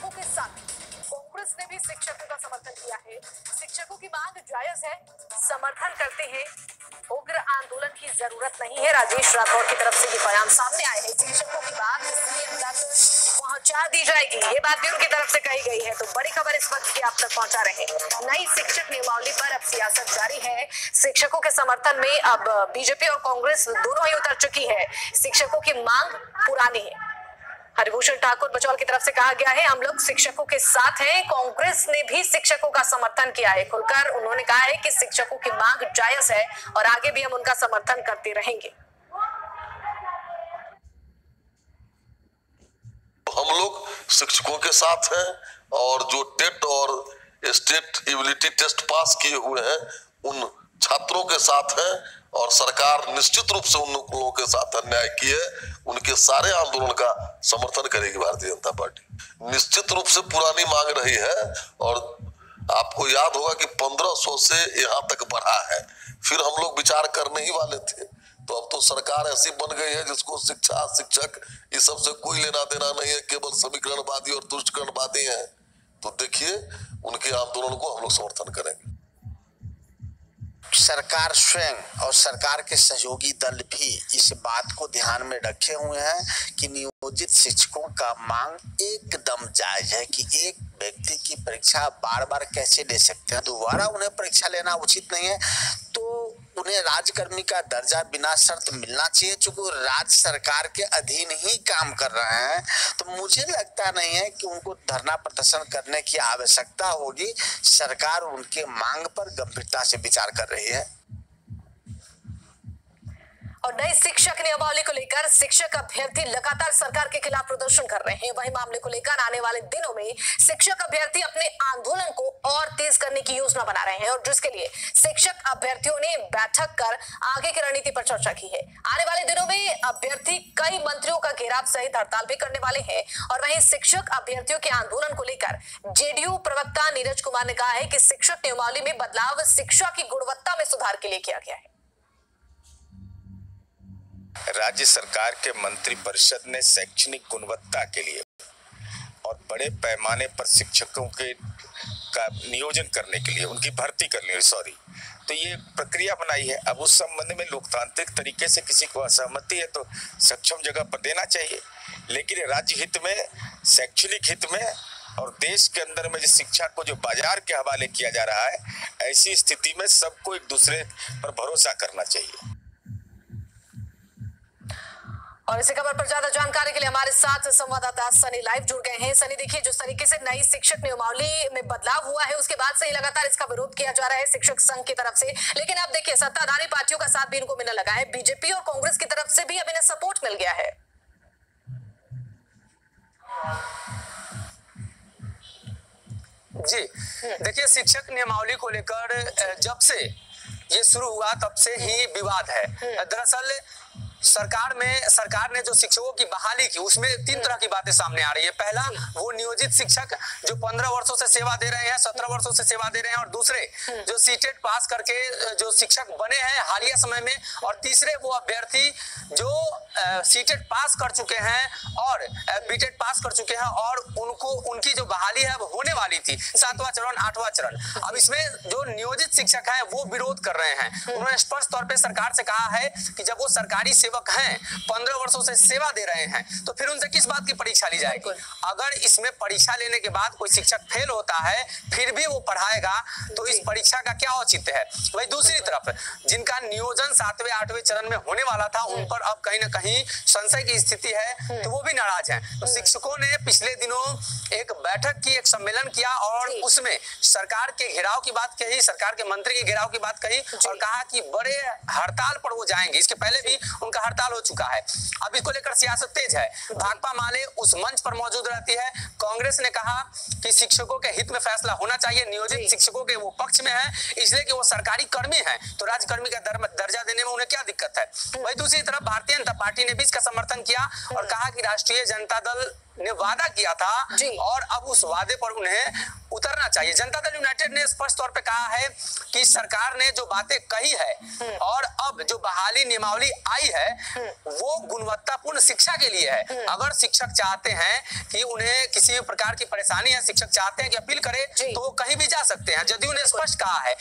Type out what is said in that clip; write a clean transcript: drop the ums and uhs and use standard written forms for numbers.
के साथ कांग्रेस ने भी शिक्षकों का समर्थन किया है। शिक्षकों की मांग जायज है, समर्थन करते हैं, उग्र आंदोलन की जरूरत नहीं है। राजेश राठौर की तरफ से ये बयान सामने आए हैं। शिक्षकों की बात सीएम तक पहुंचा दी जाएगी, ये बात भी उनकी तरफ से कही गई है। तो बड़ी खबर इस वक्त की आप तक पहुंचा रहे हैं। नई शिक्षक नियमावली पर अब सियासत जारी है। शिक्षकों के समर्थन में अब बीजेपी और कांग्रेस दोनों ही उतर चुकी है। शिक्षकों की मांग पुरानी है। हरिभूषण ठाकुर बचौल की तरफ से कहा गया है, हम लोग शिक्षकों के साथ हैं। कांग्रेस ने भी शिक्षकों का समर्थन किया है। खुलकर उन्होंने कहा है कि शिक्षकों की मांग जायज है और आगे भी हम उनका समर्थन करते रहेंगे। हम लोग शिक्षकों के साथ हैं और जो टेट और स्टेट एबिलिटी टेस्ट पास किए हुए हैं उन छात्रों के साथ हैं और सरकार निश्चित रूप से उन लोगों के साथ अन्याय किए उनके सारे आंदोलन का समर्थन करेगी भारतीय जनता पार्टी। निश्चित रूप से पुरानी मांग रही है और आपको याद होगा कि 1500 से यहाँ तक बढ़ा है। फिर हम लोग विचार करने ही वाले थे, तो अब तो सरकार ऐसी बन गई है जिसको शिक्षा शिक्षक इस सब से कोई लेना देना नहीं है, केवल समीकरणवादी और तुष्टिकरणवादी हैं। तो देखिए उनके आंदोलन को हम लोग समर्थन करेंगे। सरकार स्वयं और सरकार के सहयोगी दल भी इस बात को ध्यान में रखे हुए हैं कि नियोजित शिक्षकों का मांग एकदम जायज है कि एक व्यक्ति की परीक्षा बार बार कैसे ले सकते हैं, दोबारा उन्हें परीक्षा लेना उचित नहीं है। तो उन्हें राज्यकर्मी का दर्जा बिना शर्त मिलना चाहिए, चूंकि वो राज्य सरकार के अधीन ही काम कर रहे हैं। तो मुझे लगता नहीं है कि उनको धरना प्रदर्शन करने की आवश्यकता होगी। सरकार उनके मांग पर गंभीरता से विचार कर रही है। और नई शिक्षक नियमावली को लेकर शिक्षक अभ्यर्थी लगातार सरकार के खिलाफ प्रदर्शन कर रहे हैं। वहीं मामले को लेकर आने वाले दिनों में शिक्षक अभ्यर्थी अपने आंदोलन को और तेज करने की योजना बना रहे हैं और जिसके लिए शिक्षक अभ्यर्थियों ने बैठक कर आगे की रणनीति पर चर्चा की है। आने वाले दिनों में अभ्यर्थी कई मंत्रियों का घेराव सहित हड़ताल भी करने वाले हैं। और वहीं शिक्षक अभ्यर्थियों के आंदोलन को लेकर जेडीयू प्रवक्ता नीरज कुमार ने कहा है कि शिक्षक नियमावली में बदलाव शिक्षा की गुणवत्ता में सुधार के लिए किया गया है। राज्य सरकार के मंत्रिपरिषद ने शैक्षणिक गुणवत्ता के लिए और बड़े पैमाने पर शिक्षकों के का नियोजन करने के लिए उनकी भर्ती करने तो ये प्रक्रिया बनाई है। अब उस संबंध में लोकतांत्रिक तरीके से किसी को असहमति है तो सक्षम जगह पर देना चाहिए, लेकिन राज्य हित में, शैक्षणिक हित में और देश के अंदर में जो शिक्षा को जो बाजार के हवाले किया जा रहा है, ऐसी स्थिति में सबको एक दूसरे पर भरोसा करना चाहिए। और इसी खबर पर ज्यादा जानकारी के लिए हमारे साथ संवाददाता सनी लाइव जुड़ गए हैं। सनी, देखिए जिस तरीके से नई शिक्षक नियमावली में बदलाव हुआ है उसके बाद से ही लगातार इसका विरोध किया जा रहा है शिक्षक संघ की तरफ से, लेकिन अब देखिए सत्ताधारी पार्टियों का साथ भी इनको मिलने लगा है। बीजेपी और कांग्रेस की तरफ से भी अब इन्हें सपोर्ट मिल गया है। जी देखिए, शिक्षक नियमावली को लेकर जब से ये शुरू हुआ तब से ही विवाद है। दरअसल सरकार ने जो शिक्षकों की बहाली की उसमें 3 तरह की बातें सामने आ रही है। पहला, वो नियोजित शिक्षक जो 15 वर्षों से सेवा दे रहे हैं, 17 वर्षों से सेवा दे रहे हैं, और दूसरे जो सीटेट पास करके जो शिक्षक बने हैं हालिया समय में, और तीसरे वो अभ्यर्थी जो सीटेट पास कर चुके हैं और बीटेट पास कर चुके हैं और उनकी जो बहाली है वो होने वाली थी, 7वां चरण 8वां चरण। अब इसमें जो नियोजित शिक्षक है वो विरोध कर रहे हैं। उन्होंने स्पष्ट तौर पर सरकार से कहा है कि जब वो सरकारी सेवक हैं, 15 वर्षों से सेवा दे रहे हैं, तो फिर उनसे किस बात की परीक्षा ली जाएगी। अगर इसमें परीक्षा लेने के बाद कोई शिक्षक फेल होता है फिर भी वो पढ़ाएगा तो इस परीक्षा का क्या औचित्य है। वही दूसरी तरफ जिनका नियोजन 7वें 8वें चरण में होने वाला था उन पर अब कहीं ना कहीं संशय की स्थिति है, तो वो भी नाराज हैं। तो शिक्षकों ने पिछले दिनों एक बैठक की, एक सम्मेलन किया और उसमें सरकार के घेराव की बात कही, सरकार के मंत्री के घेराव की बात कही और कहा कि बड़े हड़ताल पर वो जाएंगे। इसके पहले भी उनका हड़ताल हो चुका है। अब इसको लेकर सियासत तेज है। भाकपा माले उस मंच पर मौजूद रहती है। कांग्रेस ने कहा कि शिक्षकों के हित में फैसला होना चाहिए, नियोजित शिक्षकों के वो पक्ष में है इसलिए कि वो सरकारी कर्मी हैं, तो राज्यकर्मी का दर्जा देने में उन्हें क्या दिक्कत है। वही दूसरी तरफ भारतीय जनता पार्टी ने भी इसका समर्थन किया और कहा कि राष्ट्रीय जनता दल ने वादा किया था जी। और अब उस वादे पर उन्हें उतरना चाहिए। जनता दल यूनाइटेड ने स्पष्ट तौर पे कहा है कि सरकार ने जो बातें कही है और अब जो बहाली नियमावली आई है वो गुणवत्तापूर्ण शिक्षा के लिए है। अगर शिक्षक चाहते हैं कि उन्हें किसी प्रकार की परेशानी है, शिक्षक चाहते हैं कि अपील करे, तो वो कहीं भी जा सकते हैं। जदयू ने स्पष्ट कहा है